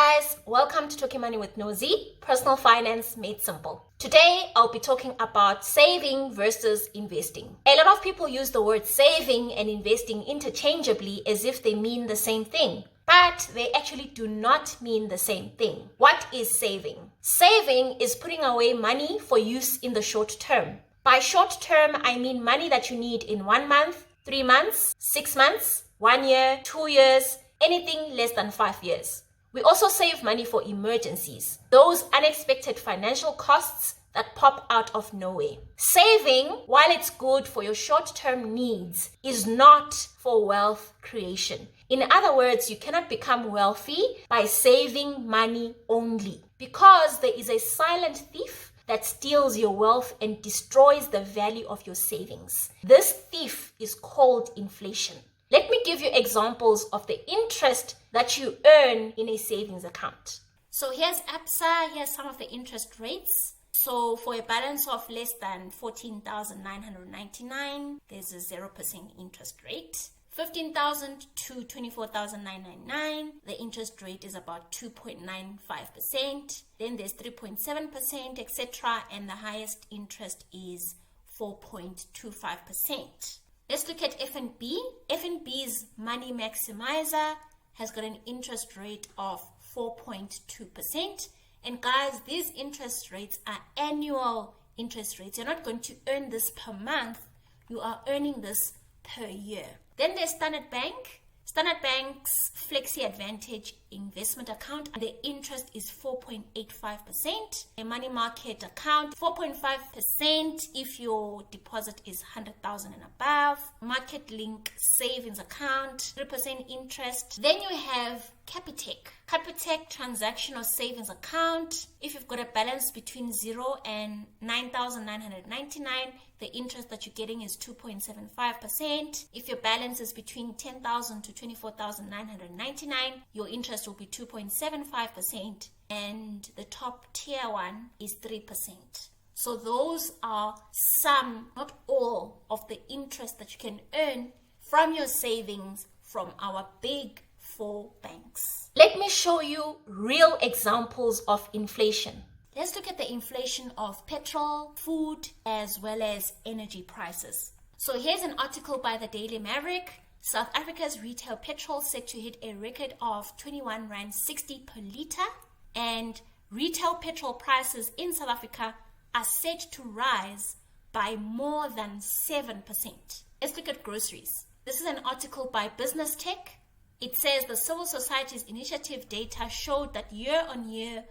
guys, welcome to Talking Money with Nosy, personal finance made simple. Today, I'll be talking about saving versus investing. A lot of people use the word saving and investing interchangeably as if they mean the same thing, but they actually do not mean the same thing. What is saving? Saving is putting away money for use in the short term. By short term, I mean money that you need in 1 month, 3 months, 6 months, 1 year, 2 years, anything less than 5 years. We also save money for emergencies, those unexpected financial costs that pop out of nowhere. Saving, while it's good for your short-term needs, is not for wealth creation. In other words, you cannot become wealthy by saving money only, because there is a silent thief that steals your wealth and destroys the value of your savings. This thief is called inflation. Let me give you examples of the interest that you earn in a savings account. So here's ABSA, here's some of the interest rates. So for a balance of less than 14,999, there's a 0% interest rate. 15,000 to 24,999, the interest rate is about 2.95%. Then there's 3.7%, etc. And the highest interest is 4.25%. Let's look at FNB. FNB's Money Maximizer has got an interest rate of 4.2%. And guys, these interest rates are annual interest rates. You're not going to earn this per month. You are earning this per year. Then there's Standard Bank. Standard Bank's Flexi Advantage investment account, the interest is 4.85%. A money market account, 4.5% if your deposit is 100,000 and above. Market Link savings account, 3% interest. Then you have Capitec. Capitec transactional savings account. If you've got a balance between 0 and 9,999, the interest that you're getting is 2.75%. If your balance is between 10,000 to 24,999, your interest will be 2.75%, and the top tier one is 3%. So those are some, not all, of the interest that you can earn from your savings from our big 4 banks. Let me show you real examples of inflation. Let's look at the inflation of petrol, food, as well as energy prices. So here's an article by the Daily Maverick. South Africa's retail petrol set to hit a record of 21 Rand 60 per litre, and retail petrol prices in South Africa are set to rise by more than 7%. Let's look at groceries. This is an article by Business Tech. It says the civil society's initiative data showed that year-on-year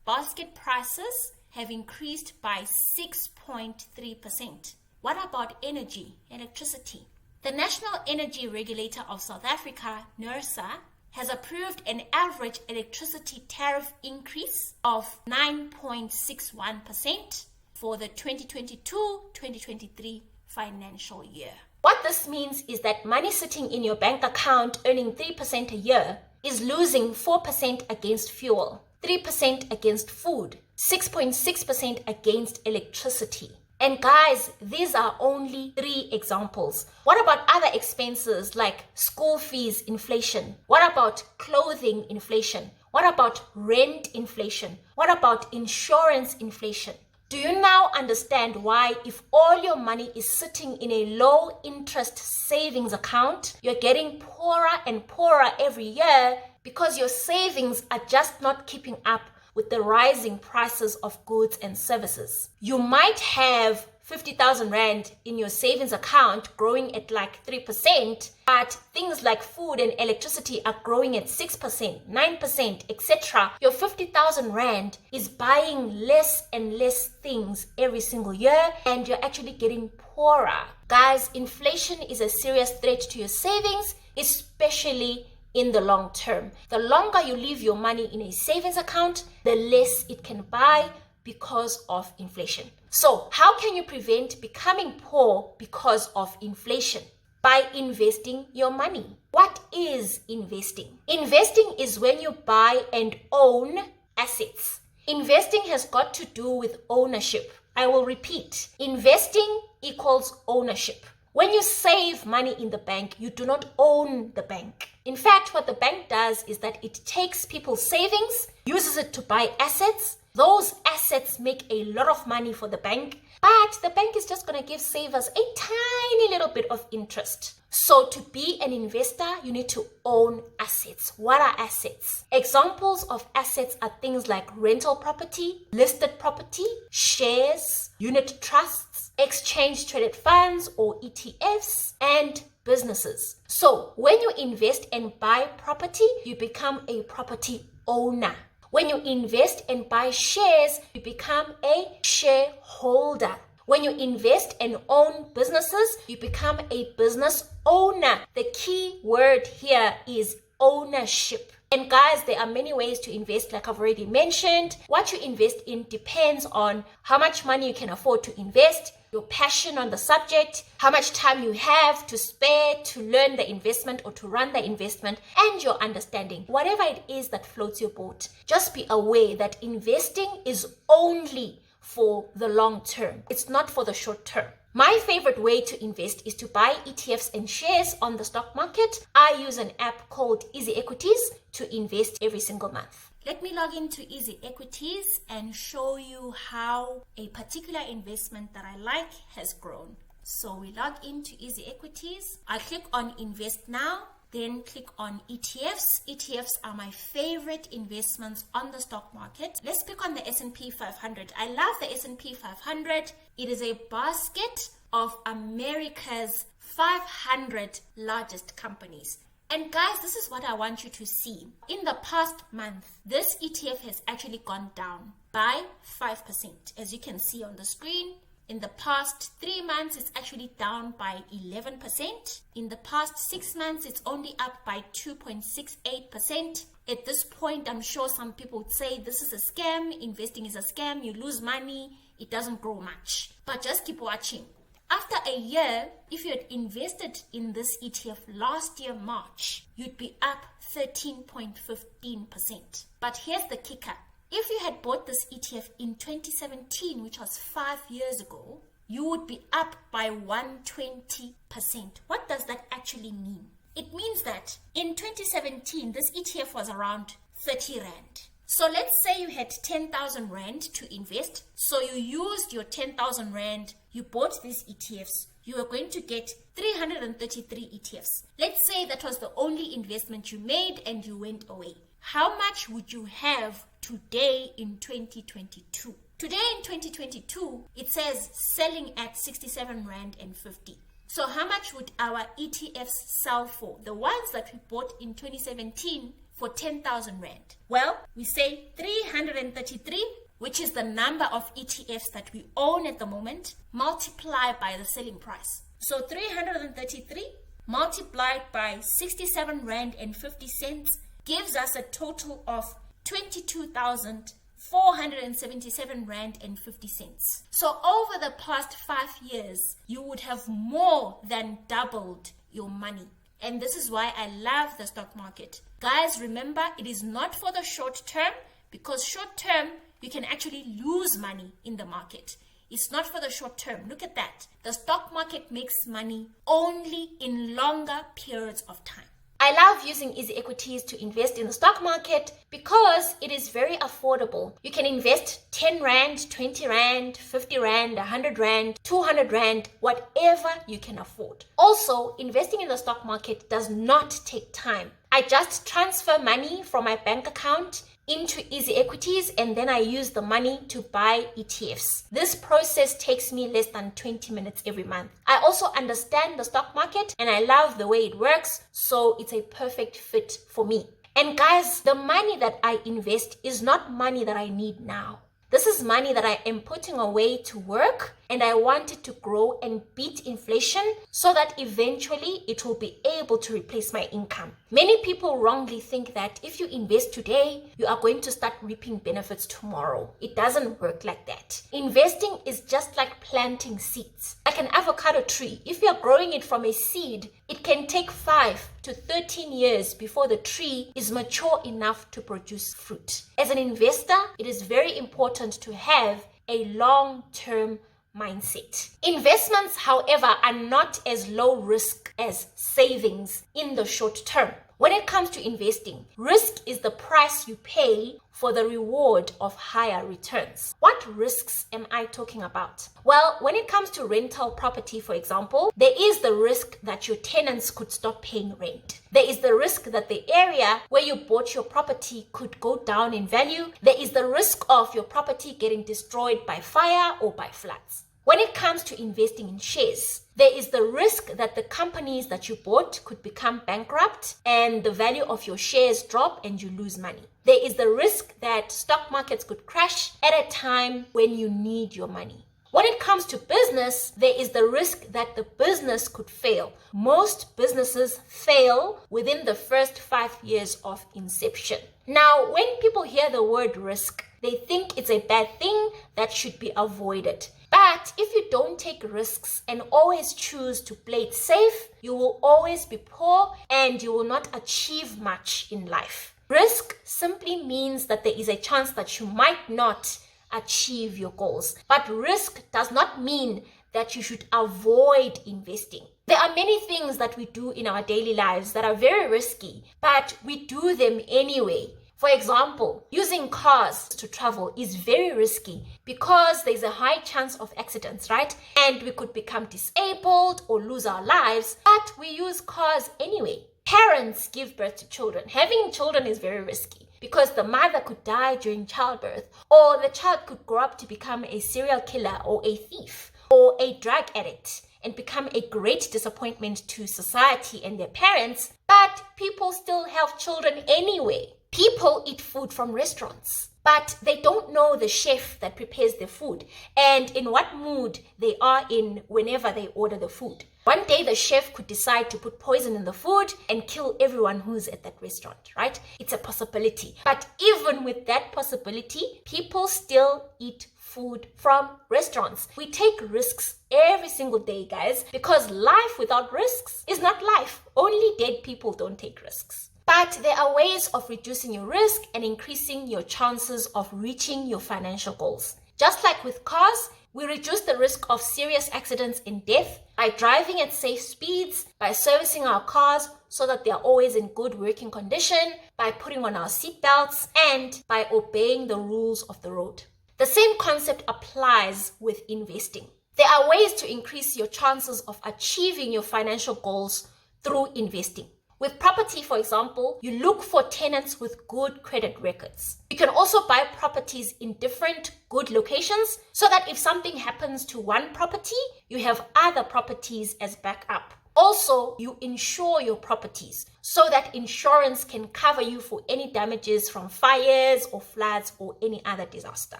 basket prices have increased by 6.3%. What about energy, electricity? The National Energy Regulator of South Africa, NERSA, has approved an average electricity tariff increase of 9.61% for the 2022-2023 financial year. What this means is that money sitting in your bank account earning 3% a year is losing 4% against fuel, 3% against food, 6.6% against electricity. And guys, these are only 3 examples. What about other expenses like school fees inflation? What about clothing inflation? What about rent inflation? What about insurance inflation? Do you now understand why, if all your money is sitting in a low interest savings account, you're getting poorer and poorer every year because your savings are just not keeping up with the rising prices of goods and services? You might have 50,000 Rand in your savings account growing at like 3%, but things like food and electricity are growing at 6%, 9%, etc. Your 50,000 Rand is buying less and less things every single year, and you're actually getting poorer. Guys, inflation is a serious threat to your savings, especially in the long term. The longer you leave your money in a savings account, the less it can buy because of inflation. So how can you prevent becoming poor because of inflation? By investing your money. What is investing? Investing is when you buy and own assets. Investing has got to do with ownership. I will repeat. Investing equals ownership. When you save money in the bank, you do not own the bank. In fact, what the bank does is that it takes people's savings, uses it to buy assets. Those assets make a lot of money for the bank, but the bank is just going to give savers a tiny little bit of interest. So to be an investor, you need to own assets. What are assets? Examples of assets are things like rental property, listed property, shares, unit trusts, exchange traded funds or ETFs, and businesses. So when you invest and buy property, you become a property owner. When you invest and buy shares, you become a shareholder. When you invest and own businesses, you become a business owner. The key word here is ownership. And guys, there are many ways to invest, like I've already mentioned. What you invest in depends on how much money you can afford to invest, your passion on the subject, how much time you have to spare to learn the investment or to run the investment, and your understanding. Whatever it is that floats your boat, just be aware that investing is only for the long term. It's not for the short term. My favorite way to invest is to buy ETFs and shares on the stock market. I use an app called Easy Equities to invest every single month. Let me log into Easy Equities and show you how a particular investment that I like has grown. So we log into Easy Equities. I click on Invest Now. Then click on ETFs. ETFs are my favorite investments on the stock market. Let's pick on the S&P 500. I love the S&P 500. It is a basket of America's 500 largest companies. And guys, this is what I want you to see. In the past month, this ETF has actually gone down by 5%. As you can see on the screen, in the past 3 months, it's actually down by 11%. In the past 6 months, it's only up by 2.68%. At this point, I'm sure some people would say this is a scam. Investing is a scam. You lose money. It doesn't grow much. But just keep watching. After a year, if you had invested in this ETF last year, March, you'd be up 13.15%. But here's the kicker. If you had bought this ETF in 2017, which was 5 years ago, you would be up by 120%. What does that actually mean? It means that in 2017, this ETF was around 30 Rand. So let's say you had 10,000 Rand to invest. So you used your 10,000 Rand, you bought these ETFs. You are going to get 333 ETFs. Let's say that was the only investment you made and you went away. How much would you have today in 2022? Today in 2022, it says selling at 67 Rand and 50. So how much would our ETFs sell for? The ones that we bought in 2017 for 10,000 Rand. Well, we say 333, which is the number of ETFs that we own at the moment, multiplied by the selling price. So 333 multiplied by 67 Rand and 50 cents gives us a total of 22,477 Rand and 50 cents. So over the past 5 years, you would have more than doubled your money. And this is why I love the stock market. Guys, remember, it is not for the short term, because short term, you can actually lose money in the market. It's not for the short term. Look at that. The stock market makes money only in longer periods of time. I love using Easy Equities to invest in the stock market because it is very affordable. You can invest 10 Rand, 20 Rand, 50 Rand, 100 Rand, 200 Rand, whatever you can afford. Also, investing in the stock market does not take time. I just transfer money from my bank account into Easy Equities and then I use the money to buy ETFs. This process takes me less than 20 minutes every month. I also understand the stock market and I love the way it works, so it's a perfect fit for me. And guys, the money that I invest is not money that I need now. This is money that I am putting away to work, and I want it to grow and beat inflation so that eventually it will be able to replace my income. Many people wrongly think that if you invest today, you are going to start reaping benefits tomorrow. It doesn't work like that. Investing is just like planting seeds. Like an avocado tree, if you are growing it from a seed, it can take 5 to 13 years before the tree is mature enough to produce fruit. As an investor, it is very important to have a long-term mindset. Investments, however, are not as low risk as savings in the short term. When it comes to investing, risk is the price you pay for the reward of higher returns. What risks am I talking about? Well, when it comes to rental property, for example, there is the risk that your tenants could stop paying rent. There is the risk that the area where you bought your property could go down in value. There is the risk of your property getting destroyed by fire or by floods. When it comes to investing in shares, there is the risk that the companies that you bought could become bankrupt and the value of your shares drop and you lose money. There is the risk that stock markets could crash at a time when you need your money. When it comes to business, there is the risk that the business could fail. Most businesses fail within the first 5 years of inception. Now, when people hear the word risk, they think it's a bad thing that should be avoided. But if you don't take risks and always choose to play it safe, you will always be poor and you will not achieve much in life. Risk simply means that there is a chance that you might not achieve your goals. But risk does not mean that you should avoid investing. There are many things that we do in our daily lives that are very risky, but we do them anyway. For example, using cars to travel is very risky because there's a high chance of accidents, right? And we could become disabled or lose our lives, but we use cars anyway. Parents give birth to children. Having children is very risky because the mother could die during childbirth, or the child could grow up to become a serial killer or a thief or a drug addict and become a great disappointment to society and their parents, but people still have children anyway. People eat food from restaurants, but they don't know the chef that prepares their food and in what mood they are in whenever they order the food. One day the chef could decide to put poison in the food and kill everyone who's at that restaurant, right? It's a possibility. But even with that possibility, people still eat food from restaurants. We take risks every single day, guys, because life without risks is not life. Only dead people don't take risks. But there are ways of reducing your risk and increasing your chances of reaching your financial goals. Just like with cars, we reduce the risk of serious accidents and death by driving at safe speeds, by servicing our cars so that they are always in good working condition, by putting on our seatbelts, and by obeying the rules of the road. The same concept applies with investing. There are ways to increase your chances of achieving your financial goals through investing. With property, for example, you look for tenants with good credit records. You can also buy properties in different good locations so that if something happens to one property, you have other properties as backup. Also, you insure your properties so that insurance can cover you for any damages from fires or floods or any other disaster.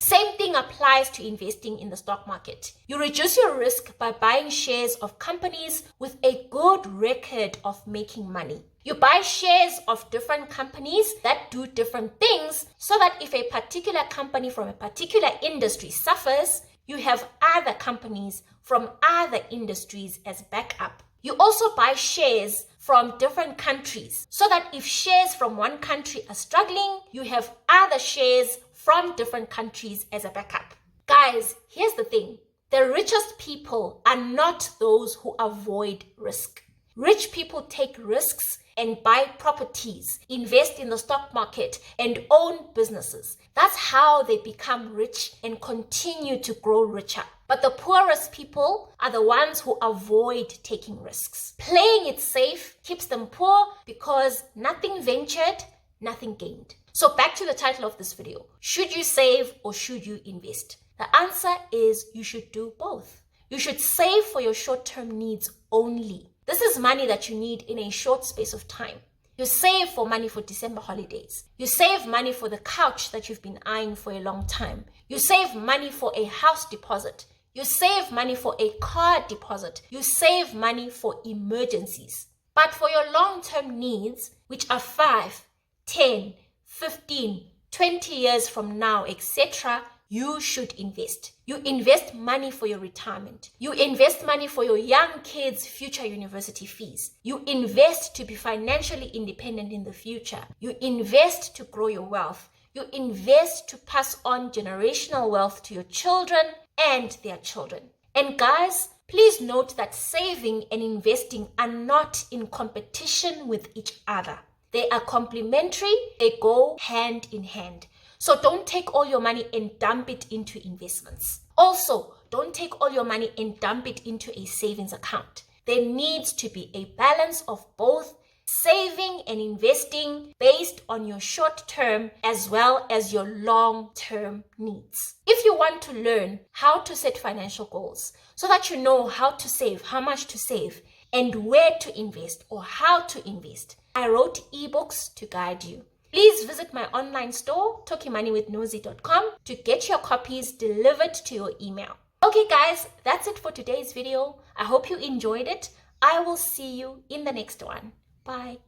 Same thing applies to investing in the stock market. You reduce your risk by buying shares of companies with a good record of making money. You buy shares of different companies that do different things so that if a particular company from a particular industry suffers, you have other companies from other industries as backup. You also buy shares from different countries so that if shares from one country are struggling, you have other shares from different countries as a backup. Guys, here's the thing. The richest people are not those who avoid risk. Rich people take risks and buy properties, invest in the stock market, and own businesses. That's how they become rich and continue to grow richer. But the poorest people are the ones who avoid taking risks. Playing it safe keeps them poor because nothing ventured, nothing gained. So back to the title of this video. Should you save or should you invest? The answer is you should do both. You should save for your short-term needs only. This is money that you need in a short space of time. You save for money for December holidays. You save money for the couch that you've been eyeing for a long time. You save money for a house deposit. You save money for a car deposit. You save money for emergencies. But for your long-term needs, which are 5, 10, 15, 20 years from now, etc., you should invest. You invest money for your retirement. You invest money for your young kids' future university fees. You invest to be financially independent in the future. You invest to grow your wealth. You invest to pass on generational wealth to your children and their children. And guys, please note that saving and investing are not in competition with each other. They are complementary, they go hand in hand. So don't take all your money and dump it into investments. Also, don't take all your money and dump it into a savings account. There needs to be a balance of both saving and investing based on your short-term as well as your long-term needs. If you want to learn how to set financial goals so that you know how to save, how much to save, and where to invest or how to invest, I wrote ebooks to guide you. Please visit my online store, talkingmoneywithnosy.com, to get your copies delivered to your email. Okay guys, that's it for today's video. I hope you enjoyed it. I will see you in the next one. Bye.